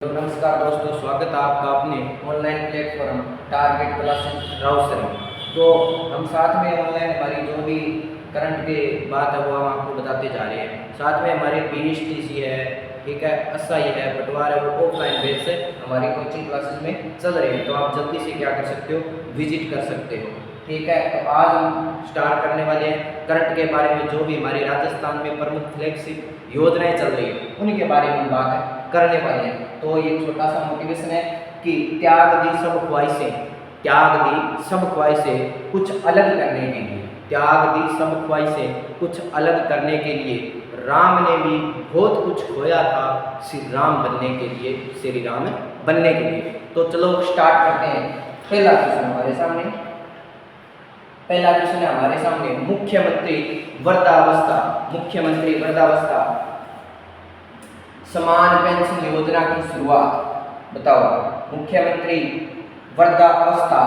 तो नमस्कार दोस्तों, स्वागत है आपका अपने ऑनलाइन प्लेटफॉर्म टारगेट क्लासेस राउसर में। तो हम साथ में ऑनलाइन हमारी जो भी करंट के बात है वो हम आपको बताते जा रहे हैं। साथ में हमारे BSTC है, ठीक है, SI है, पटवार है, वो ऑफलाइन बेस से हमारी कोचिंग क्लासेस में चल रहे हैं। तो आप जल्दी से क्या कर सकते हो, विजिट कर सकते हो, ठीक है। तो आज हम स्टार्ट करने वाले हैं करंट के बारे में, जो भी हमारे राजस्थान में प्रमुख फ्लैगशिप योजनाएं चल रही है उनके बारे में हम बात करने वाले हैं। तो ये छोटा सा मोटिवेशन है कि त्याग दी सब ख्वाहिशें, त्याग दी सब ख्वाहिशें कुछ अलग करने के लिए, त्याग दी सब ख्वाहिशें कुछ अलग करने के लिए राम ने भी बहुत कुछ खोया था श्री राम बनने के लिए, श्री राम बनने के लिए। तो चलो स्टार्ट करते हैं। पहला क्वेश्चन हमारे सामने, पहला क्वेश्चन है हमारे सामने, मुख्यमंत्री वृद्धावस्था, मुख्यमंत्री वृद्धावस्था समान पेंशन योजना की शुरुआत बताओ। मुख्यमंत्री वृद्धावस्था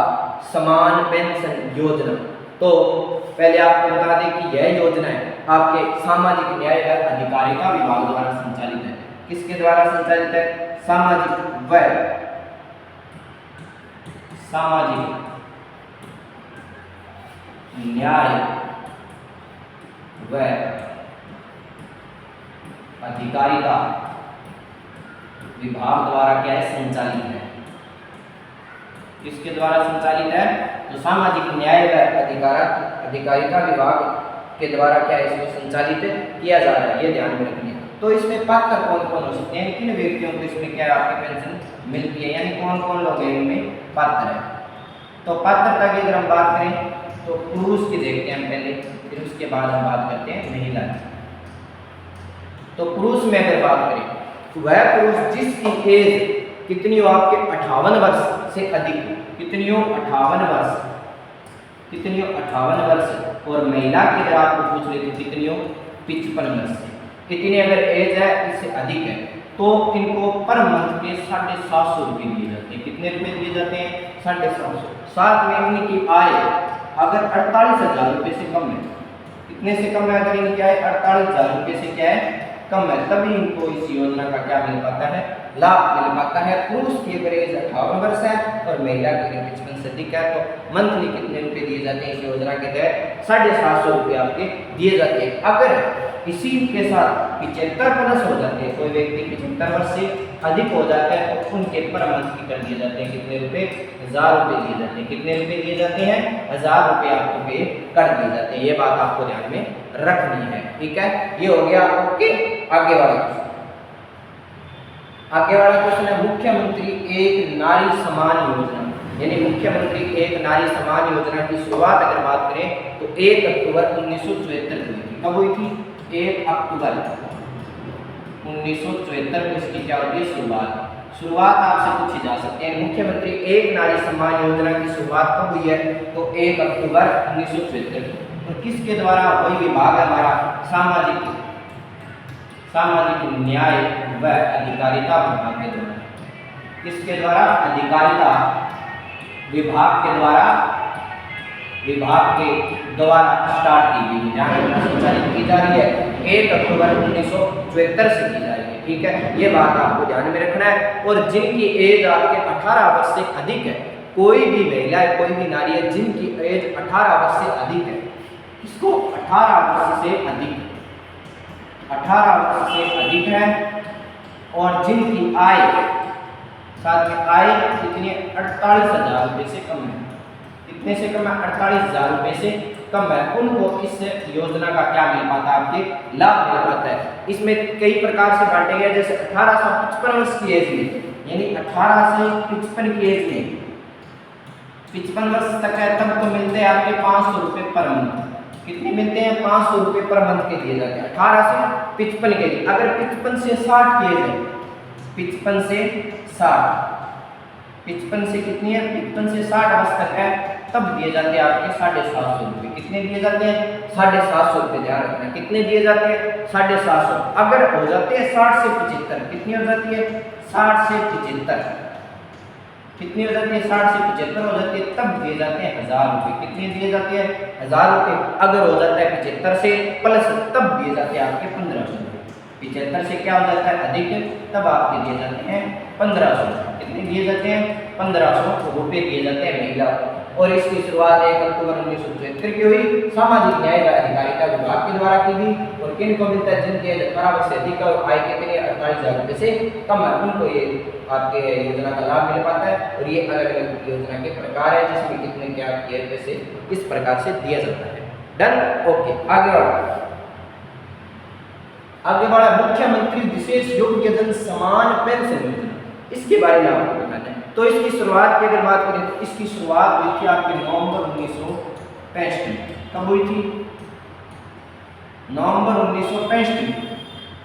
समान पेंशन योजना। तो पहले आपको बता दें कि यह योजना है आपके सामाजिक न्याय व अधिकारिता विभाग द्वारा संचालित है। किसके द्वारा संचालित है? सामाजिक न्याय व अधिकारिता विभाग द्वारा क्या है, संचालित है। किसके द्वारा संचालित है? तो सामाजिक न्याय व अधिकारिता विभाग के द्वारा क्या है, इसको संचालित किया जा रहा है, ये ध्यान में रखिए। तो इसमें पात्र कौन कौन हो सकते हैं, किन व्यक्तियों को इसमें क्या आपकी पेंशन मिलती है, यानी कौन कौन लोग हैं इनमें पात्र है। तो पात्रता की अगर हम बात करें तो पुरुष की देखते हैं हम पहले, फिर उसके बाद हम बात करते हैं महिला की। तो पुरुष में अगर बात करें तो वह पुरुष जिसकी एज कितनी हो, आपके 58 वर्ष से अधिक, कितनी हो 58 वर्ष, कितनी हो 58 वर्ष। और महिला की अगर आपको पूछ रहे तो कितनी हो 55 वर्ष। इतनी अगर एज है, इससे अधिक है, तो इनको पर मंथ के 750 रुपये दिए जाते हैं। कितने रुपए दिए जाते हैं? 750। साथ में इनकी आय अगर 48,000 रुपये से कम है, कितने से कम है? अगर इनकी आय 48,000 रुपये से क्या है, कम है, तभी इनको इस योजना का क्या मिल पाता है, लाभ मिल पाता है। पुरुष की अगर एज 58 वर्ष है और महिला की अगर 55 से अधिक है तो मंथली कितने रुपए दिए जाते हैं इस योजना के तहत? 750 रुपये आपके दिए जाते हैं। अगर इसी के साथ 75 प्लस हो जाते हैं, कोई व्यक्ति 75 वर्ष से अधिक हो जाता है तो उनके पर मंथ की कर दिए जाते हैं कितने रुपए? 1000 रुपये दिए जाते हैं। कितने रुपए दिए जाते हैं? 1000 रुपये आपको पे कर दिए जाते हैं। ये बात आपको ध्यान में रखनी है, ठीक है। ये हो गया ओके। आगे वाला क्वेश्चन, आगे वाला क्वेश्चन है मुख्यमंत्री एक नारी समान योजना, यानी मुख्यमंत्री एक नारी समान योजना की शुरुआत अगर बात करें तो 1 अक्टूबर 1974 को हुई थी। कब हुई थी? 1 अक्टूबर 1974 को इसकी क्या होती है, शुरुआत आपसे पूछी जा सकती है। मुख्यमंत्री एक नारी सम्मान योजना की शुरुआत कब हुई है? तो 1 अक्टूबर 1974 को। और किसके द्वारा? वही विभाग है हमारा सामाजिक न्याय व अधिकारिता विभाग के द्वारा। किसके द्वारा? अधिकारिता विभाग के द्वारा, स्टार्ट की गई है, संचालित की जा रही है 1 अक्टूबर 1974 से की जा रही है, ठीक है। ये बात आपको ध्यान में रखना है। और जिनकी एज आपके 18 वर्ष से अधिक है, कोई भी महिला है, कोई भी नारी है जिनकी एज 18 वर्ष से अधिक है, इसको 18 वर्ष से अधिक, 18 वर्ष से अधिक है, और जिनकी आय, साथ में आय कितनी है? 48,000 रुपये से कम है। कितने से कम है? 48,000 रुपये से कम है, उनको इस योजना का क्या मिल पाता है? आपके लाभ मिल पाता है। इसमें कई प्रकार से बांटे गए, जैसे 18 से 55 वर्ष की एज में, यानी 18 से 55 की एज में 55 वर्ष तक है, तब तो मिलते हैं आपके 500 रुपये पर मंथ। कितने मिलते हैं? 500 रुपये पर मंथ के दिए जाते हैं 18 से 55 के लिए। अगर 55 से 60 की एज है, 55 से 60, 55 से कितनी है? 55 से 60 वर्ष तक है, तब दिए जाते हैं आपके 750 रुपये। कितने दिए जाते हैं? 750 रुपये, ध्यान रखना। कितने दिए जाते हैं? 750। अगर हो जाते हैं 60 से 75, कितनी हो जाती है? 60 से 75, कितनी हो जाती है? 60 से 75 हो जाती है, तब दिए जाते हैं 1000 रुपये। कितने दिए जाते हैं? 1000 रुपये। अगर हो जाता है 75 से प्लस, तब दिए जाते हैं आपके 1500 रुपये। 75 से क्या हो जाता है अधिक, तब आपके दिए जाते हैं 1500। कितने दिए जाते हैं? 1500 रुपये दिए जाते हैं महिला को। और इसकी शुरुआत 1 अक्टूबर 1973 की हुई, सामाजिक न्याय व अधिकारिता विभाग के द्वारा की गई। और किन को मिलता है? जिनके 18 वर्ष से अधिक आय कितने 48,000 रुपये से कम है, उनको ये आपके योजना का लाभ मिल पाता है। और ये अलग अलग योजना के प्रकार है जिसमें कितने क्या किए पैसे इस प्रकार से दिया जाता है। Done, okay. आगे बढ़ा मुख्यमंत्री विशेष योग्यजन समान पेंशन योजना, इसके बारे में आपको बताना है। तो इसकी शुरुआत की अगर बात करें तो इसकी शुरुआत हुई थी आपके नवंबर 1965 में। कब हुई थी? नवंबर 1965 में।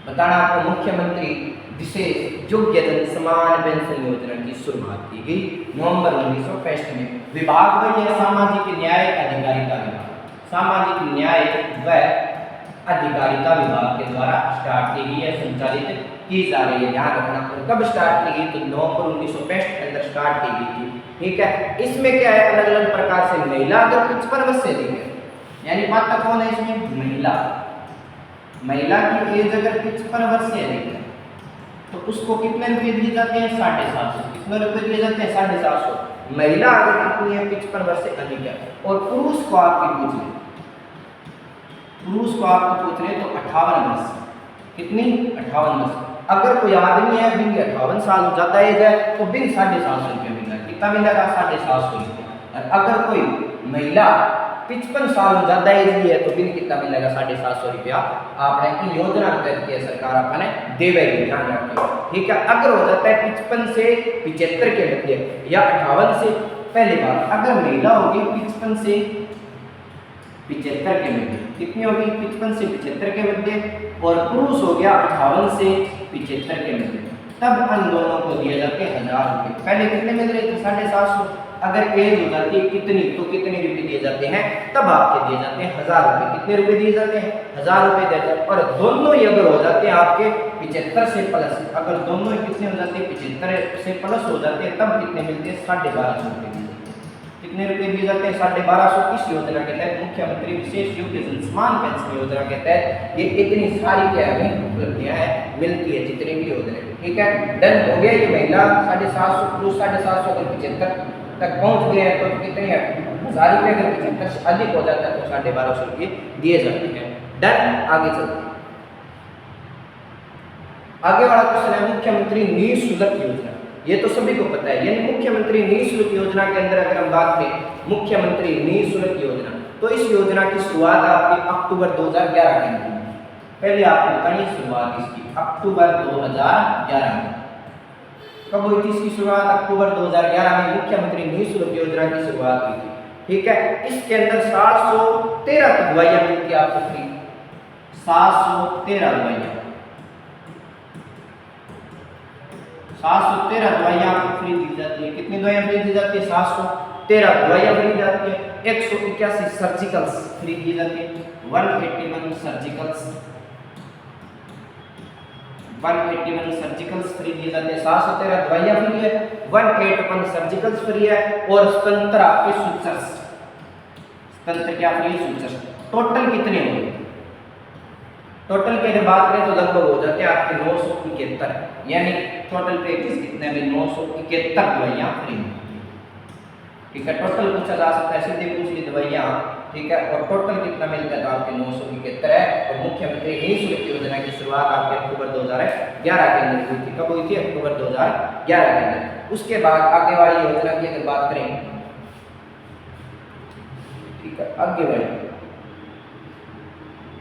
बताना आपको मुख्यमंत्री विशेष योग्यजन समान पेंशन योजना की शुरुआत की गई नवंबर 1965 में। विभाग वही है सामाजिक न्याय अधिकारिता विभाग, सामाजिक न्याय व अधिकारिता विभाग के द्वारा स्टार्ट की गई है, संचालित की जा रही है। ध्यान रखना। और कब स्टार्ट की गई? तो नवंबर 1965 के अंदर स्टार्ट की गई थी। ठीक है। इसमें क्या है? अलग अलग प्रकार से महिला अगर 55 वर्ष से अधिक है, यानी पात्र कौन है इसमें? महिला। महिला की एज अगर 55 वर्ष से अधिक है तो उसको कितने रुपए दिए जाते हैं? 750। कितने रुपए दिए जाते हैं? 750। महिला अगर कितनी है? 55 वर्ष से अधिक है। और पुरुष को आपकी पूछ ले, पुरुष को आपको पूछ रहे तो 58 वर्ष। कितनी? 58 वर्ष। अगर कोई आदमी है बिन 58 साल हो जाता है तो बिन 750 रुपये मिलेगा। कितना मिलेगा? 750 रुपये। और अगर कोई महिला 55 साल हो जाता है तो बिन कितना मिलेगा? 750 रुपया आपने की योजना तय की है सरकार आपने देवेगी। ध्यान रखिए। ठीक है। अगर हो जाता है 55 से 75 के मध्य या 58 से, पहली बात अगर महिला होगी 55 से 75 के मध्य, कितनी होगी? 55 से 75 के मध्य, और पुरुष हो गया 58 से 75 के मध्य, तब उन दोनों को दिए जाते हैं 1000 रुपये। पहले कितने मिल रहे थे? 750। अगर एज हो जाती है कितनी तो कितने रुपये दिए जाते हैं? तब आपके दिए जाते हैं 1000 रुपये। कितने रुपये दिए जाते हैं? 1000 रुपये देते हैं। और दोनों ही अगर हो जाते हैं आपके 75 से प्लस, अगर दोनों ही कितने हो जाते हैं? 75 से प्लस हो जाते हैं, तब कितने मिलते हैं? 1250 रुपये। कितने रुपए दिए जाते हैं? 1250। इस योजना के तहत मुख्यमंत्री विशेष योग्यजन समान पेंशन योजना के तहत ये इतनी सारी क्या है उपलब्धियां हैं मिलती है जितनी भी योजना। ठीक है। डन हो गया। ये महिला 750 पुरुष 750 अगर 75 तक पहुंच गए हैं तो कितने 1000 रुपये, अगर 75 से अधिक हो जाता है तो 1250 रुपये दिए जाते हैं। डन, आगे चलते हैं। आगे वाला क्वेश्चन है मुख्यमंत्री निःशुल्क योजना। ये तो सभी को पता है, यानी मुख्यमंत्री निःशुल्क योजना के अंदर अगर हम बात करें मुख्यमंत्री निःशुल्क योजना, तो इस योजना की शुरुआत आपकी अक्टूबर 2011 में हुई। पहले आपको बताइए शुरुआत इसकी अक्टूबर 2011 में। कब हुई थी इसकी शुरुआत? अक्टूबर 2011 में मुख्यमंत्री निःशुल्क योजना की शुरुआत हुई थी। ठीक है। इसके अंदर 713 दवाइयां मिलती है आपको फ्री। 713 दवाइयां, 713 दवाइयां आपको फ्री दी जाती है। कितनी दवाइयां फ्री दी जाती है? 713 दवाइयां फ्री दी जाती है। 181 सर्जिकल्स फ्री दी जाती है। 181 सर्जिकल्स, 181 सर्जिकल्स फ्री दिए जाते हैं। 713 दवाइयां फ्री है, 181 सर्जिकल्स फ्री है, और तंत्र आपके सूचर्स, तंत्र क्या फ्री? सूचर्स। टोटल कितने होंगे? टोटल की अगर बात करें तो लगभग हो जाते हैं आपके 971, यानी टोटल पैकेज कितने में? 971 दवाइयां फ्री। ठीक है। टोटल पूछा जा सकता है, सीधे पूछ ली दवाइयां। ठीक है। और टोटल कितना मिलता है? तो आपके 971 है। और मुख्यमंत्री निःशुल्क योजना की शुरुआत आपके अक्टूबर 2011 के अंदर हुई थी। कब हुई थी? अक्टूबर 2011 के अंदर। उसके बाद आगे वाली योजना की अगर बात करें, ठीक है, आगे वाली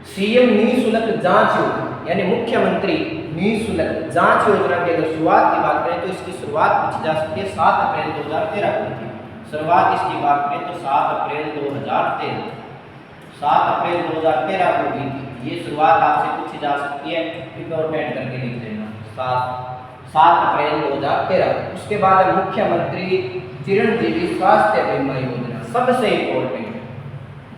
सीएम निःशुल्क जांच योजना, यानी मुख्यमंत्री निःशुल्क जांच योजना की अगर शुरुआत की बात करें तो इसकी शुरुआत पूछी जा सकती है 7 अप्रैल 2013 को थी। शुरुआत इसकी बात करें तो 7 अप्रैल 2013, 7 अप्रैल 2013 को हुई थी। ये शुरुआत आपसे पूछी जा सकती है, इंपॉर्टेंट करके लिख देना। 7 अप्रैल 2013। उसके बाद मुख्यमंत्री चिरंजीवी स्वास्थ्य बीमा योजना, सबसे इंपॉर्टेंट।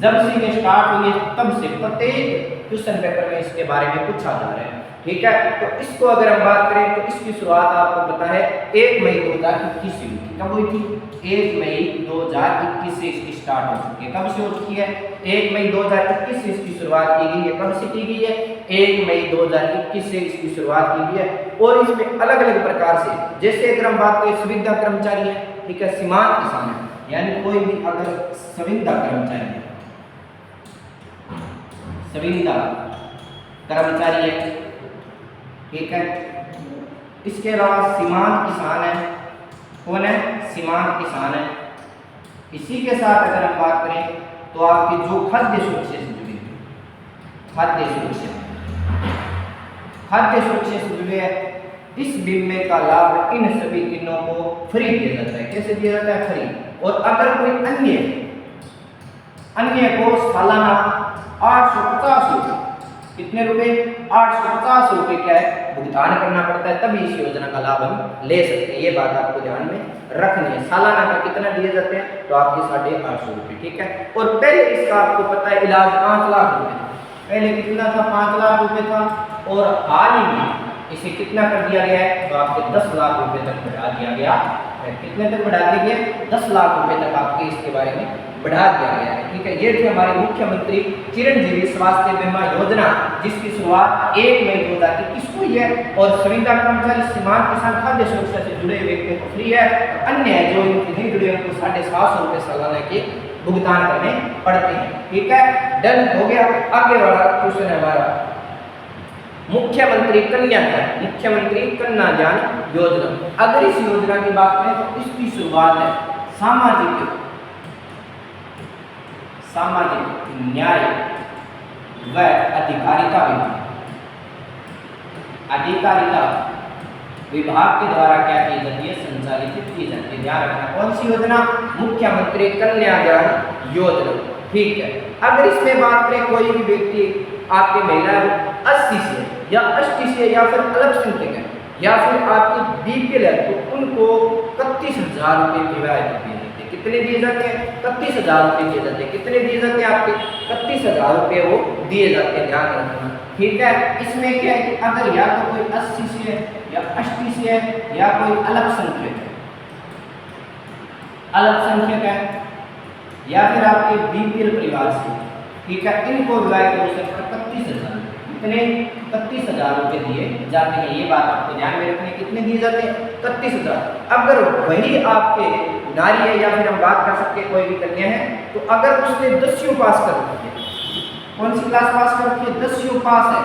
जब से ये स्टार्ट हुई है तब से प्रत्येक क्वेश्चन पेपर में इसके बारे में पूछा जा रहा है। ठीक है। तो इसको अगर हम बात करें तो इसकी शुरुआत आपको पता है 1 मई 2021 से हुई थी। कब हुई थी? 1 मई 2021 से इसकी स्टार्ट हो चुकी है। कब से हो चुकी है? 1 मई 2021 से इसकी शुरुआत की गई है। कब से की गई है? 1 मई 2021 से इसकी शुरुआत की गई है। और इसमें अलग अलग प्रकार से, जैसे अगर हम बात करें संविदा कर्मचारी है, ठीक है, सीमांत किसान है, यानी कोई भी अगर संविदा कर्मचारी है, संविदा कर्मचारी है, ठीक है। इसके अलावा सीमांत किसान है, कौन है, सीमांत किसान है। इसी के साथ अगर हम बात करें तो आपकी जो खाद्य सुरक्षा से जुड़ी, खाद्य सुरक्षा से जुड़े है, इस बीमे का लाभ इन सभी तीनों को फ्री दिया जाता है। कैसे दिया जाता है, फ्री। और अगर कोई अन्य को सालाना 850 रुपये, कितने रुपए, 850 रुपये क्या है, भुगतान करना पड़ता है, तभी इस योजना का लाभ हम ले सकते हैं। ये बात आपको ध्यान में रखनी है। सालाना का कितना दिए जाते हैं, तो आपके 850 रुपये, ठीक है। और पहले इसका आपको पता है इलाज 5 लाख रुपये था, पहले कितना था, 5 लाख रुपये था। और हाल ही में इसे कितना कर दिया गया है, तो आपके 10 लाख रुपये तक बढ़ा दिया गया है। कितने तक बढ़ा दिया गया, 10 लाख रुपये तक आपके इसके बारे में बढ़ा दिया गया है, ठीक है। ये थी हमारे मुख्यमंत्री चिरंजीवी स्वास्थ्य बीमा योजना, जिसकी शुरुआत 1 मई 2021 को हुई है। और संविदा कर्मचारी, सीमांत किसान, खाद्य सुरक्षा से जुड़े व्यक्तियों को फ्री है। अन्य जो इनसे नहीं जुड़े उनको 750 रुपये सालाना के भुगतान करने पड़ते हैं, ठीक है। डन हो गया। आगे वाला क्वेश्चन है हमारा, मुख्यमंत्री कन्यादान, मुख्यमंत्री कन्यादान योजना। अगर इस योजना की बात करें तो इसकी शुरुआत है सामाजिक न्याय व अधिकारिता विभाग के द्वारा क्या की जाती है, संचालित की जाती है। ध्यान रखना, कौन सी योजना, मुख्यमंत्री कन्यादान योजना, ठीक है। अगर इसमें बात करें कोई भी व्यक्ति आपके महिला 80 से या 80 से या फिर अल्पसंख्यक है या फिर आपकी बीपीएल है, तो उनको 31,000 रुपये विवाह दिए जाते हैं। कितने दिए जाते हैं, 31,000 रुपये दिए जाते हैं। कितने दिए जाते हैं, आपके 31,000 रुपये वो दिए जाते हैं। ध्यान रखना, ठीक है। इसमें क्या है कि अगर या तो कोई 80 से है या 80 से है या कोई अल्पसंख्यक है या फिर आपके बीपीएल परिवार से, ठीक है, इनको विवाह के अवसर पर 31,000, कितने, 31,000 रुपये दिए जाते हैं। ये बात आपको ध्यान में रखनी है, कितने दिए जाते हैं, 31,000। अगर वही आपके नारी है या फिर हम बात कर सकते हैं कोई भी कन्या है, तो अगर उसने 10वीं पास कर रखी है, कौन सी क्लास पास कर रखी है, 10वीं पास है,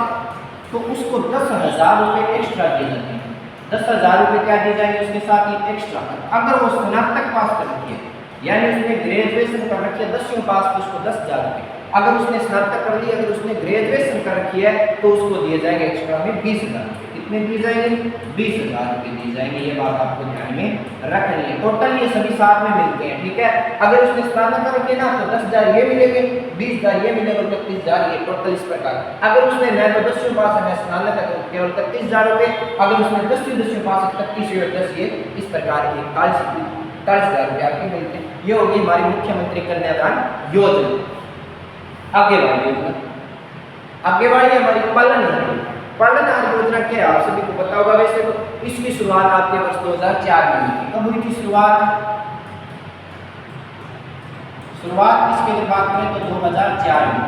तो उसको 10,000 रुपये एक्स्ट्रा दिए जाते हैं। 10,000 रुपये क्या दिए जाएंगे उसके साथ ही एक्स्ट्रा। अगर वो स्नातक पास कर रखी है, यानी उसने ग्रेजुएशन कर रखी है, 10वीं पास, तो उसको 10,000 रुपये। अगर उसने स्नातक कर ली, अगर उसने ग्रेजुएशन कर रखी है, तो उसको दिए जाएंगे एक्स्ट्रा में 20,000 रुपये। कितने दिए जाएंगे, 20,000 रुपये दिए जाएंगे। ये बात आपको ध्यान में रखनी है। टोटल ये सभी साथ में मिलते हैं, ठीक है। अगर उसने स्नातक कर रखी है ना, तो 10,000 ये मिलेंगे, 20,000 ये मिलेंगे और 31,000 ये, टोटल इस प्रकार। अगर उसने न तो 10वीं पास है, स्नातक है, तो केवल 31,000 रुपये। अगर उसने 10वीं पास है, 31 और 10 ये, इस प्रकार की 40,000 रुपये आपके मिलते हैं। ये होगी हमारी मुख्यमंत्री कन्यादान योजना। आगे वाली योजना, आगे वाली हमारी पालनहार योजना क्या है, आप सभी को पता होगा। वैसे तो इसकी शुरुआत आपके वर्ष 2004 में हुई थी। कब हुई थी शुरुआत इसके लिए बात करें तो 2004 में।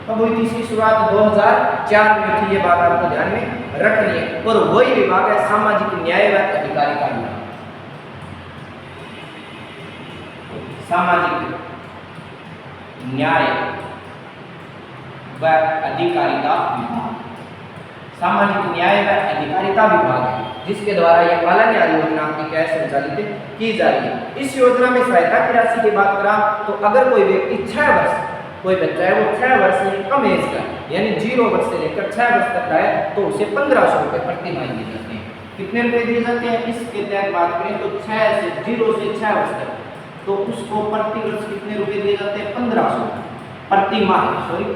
कब हुई थी इसकी शुरुआत, 2004 में थी। ये बात आपको ध्यान में रखनी है। और वही विभाग है सामाजिक न्याय व अधिकारिता विभाग, सामाजिक न्याय व अधिकारिता विभाग, सामाजिक न्याय व अधिकारिता विभाग है, जिसके द्वारा यह पालनहार योजना आपकी क्या संचालित की जा रही है। इस योजना में सहायता की राशि की बात करा तो अगर कोई व्यक्ति 6 वर्ष, कोई बच्चा है वो 6 वर्ष से कम एज का, यानी 0 वर्ष से लेकर 6 वर्ष तक का है, तो उसे 1,500 रुपये प्रति माह दिए जाते हैं। कितने रुपये दिए जाते हैं, इसके तहत बात करें तो 0 से 6 वर्ष तक, तो उसको प्रति वर्ष कितने रुपए दिए जाते हैं, 1,500 प्रति माह,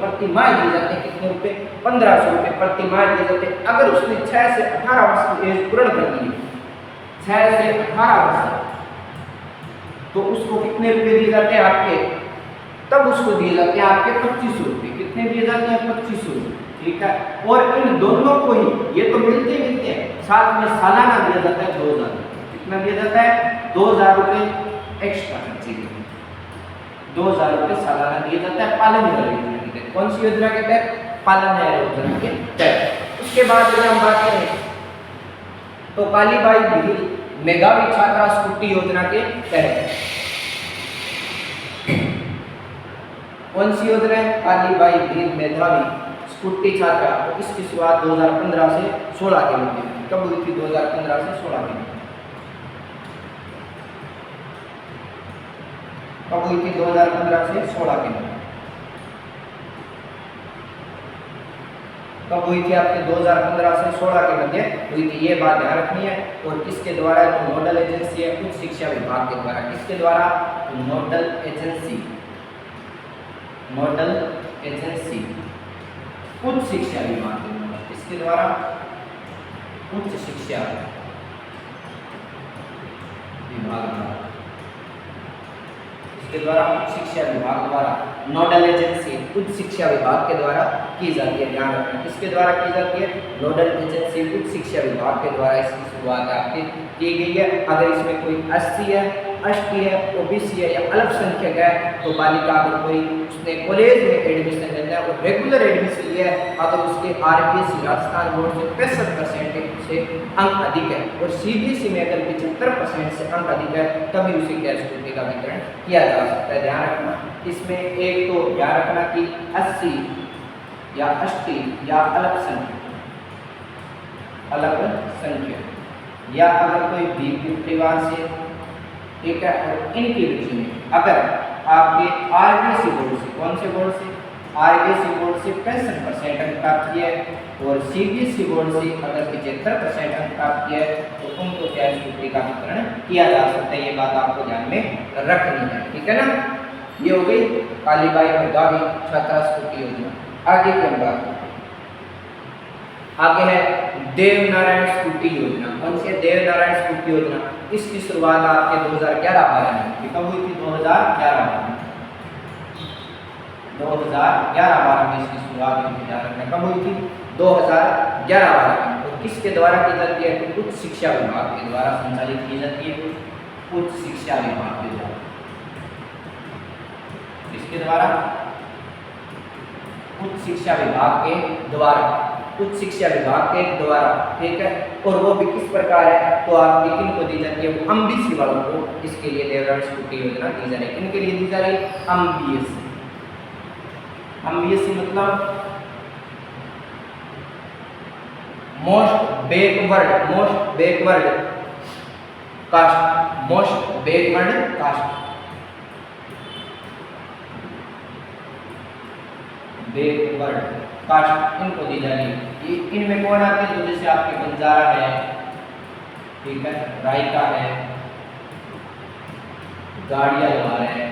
प्रति माह दिए जाते हैं। कितने रुपए, 1,500 रुपये प्रति माह दिए जाते हैं। अगर उसने 6 से 18 वर्ष की एज पूर्ण कर ली, 6 से 18 वर्ष, तो उसको कितने रुपए दिए जाते हैं आपके, तब उसको दिए जाते हैं आपके 2,500 रुपये। कितने दिए जाते हैं, 2,500 रुपये, ठीक है। और इन दोनों को ही, ये तो मिलते हैं, साथ में सालाना दिया जाता है 2,000 रुपये। कितना दिया जाता है, 2,000 रुपये एक्स्ट्रा खर्चे के लिए 2,000 रुपये सालाना दिया जाता है पालनहार योजना के तहत। कौन सी योजना के तहत, पालन न्याय योजना के तहत। उसके बाद अगर हम बात करें तो कालीबाई भील मेधावी छात्रा स्कूटी योजना के तहत, कौन सी योजना है? कालीबाई भील मेधावी स्कूटी छात्रा। तो इसकी शुरुआत 2015 से 16 के मध्य में कब हुई थी? 2015 से 16 के मध्य कब हुई थी? 2015 से 16 के मध्य कब हुई थी आपके? 2015 से 16 के मध्य हुई थी, ये बात ध्यान रखनी है। और किसके द्वारा? तो नोडल एजेंसी है उच्च शिक्षा विभाग के द्वारा। किसके द्वारा? तो नोडल एजेंसी उच्च शिक्षा विभाग के द्वारा। किसके द्वारा? उच्च शिक्षा विभाग द्वारा। इसके द्वारा उच्च शिक्षा विभाग द्वारा नोडल एजेंसी उच्च शिक्षा विभाग के द्वारा की जाती है। ध्यान रखना किसके द्वारा की जाती है? नोडल एजेंसी उच्च शिक्षा विभाग के द्वारा इसकी शुरुआत आपकी की गई है। अगर इसमें कोई एससी है, एसटी है, ओबीसी है या अल्पसंख्यक है तो बालिका अगर कोई उसने कॉलेज में एडमिशन लेना है और रेगुलर एडमिशन लिया है, अगर उसके आरबीएसई राजस्थान बोर्ड से 65% से अंक अधिक है और सीबीएसई में अगर 75% से अंक अधिक है तभी उसे क्या स्कूटी का वितरण किया जा सकता है। ध्यान रखना इसमें एक तो ध्यान रखना कि एससी या एसटी या अल्पसंख्यक या अगर कोई भी परिवार से, ठीक है, और इनके बीच में अगर आपके आरबीएसई बोर्ड से, कौन से बोर्ड से? आरबीएसई बोर्ड से 65% अंक प्राप्त किए और सीबीएसई बोर्ड से अगर 75% अंक प्राप्त किए तो उनको क्या स्कूटी का वितरण किया जा सकता है। ये बात आपको ध्यान में रखनी है, ठीक है ना। ये हो गई कालीबाई मेधावी छात्रा स्कूटी योजना। आगे की हम बात करते हैं। आगे है देवनारायण स्कूटी योजना। कौन सी है? देवनारायण स्कूटी योजना। इसकी शुरुआत आपके 2011-12 में कब हुई थी? 2011-12 में 2011-12 में इसकी शुरुआत हुई थी। कब हुई थी? 2011-12 में। और किसके द्वारा की जाती है? तो उच्च शिक्षा विभाग के द्वारा संचालित की जाती है। उच्च शिक्षा विभाग के द्वारा। किसके द्वारा? उच्च शिक्षा विभाग के द्वारा। उच्च शिक्षा विभाग के द्वारा, ठीक है। और वो भी किस प्रकार है? तो आप किन को दी जाती है? वो एमबीसी वालों को इसके लिए देवनारायण स्कूटी योजना दी जा रही है। किनके लिए दी जा रही है? एमबीएससी। एमबीएससी मतलब most backward caste. Backward caste इनको दी जा रही है। इनमें कौन आते हैं? तो जैसे आपके बंजारा है, ठीक है, रायका है, गाड़िया लोहार है,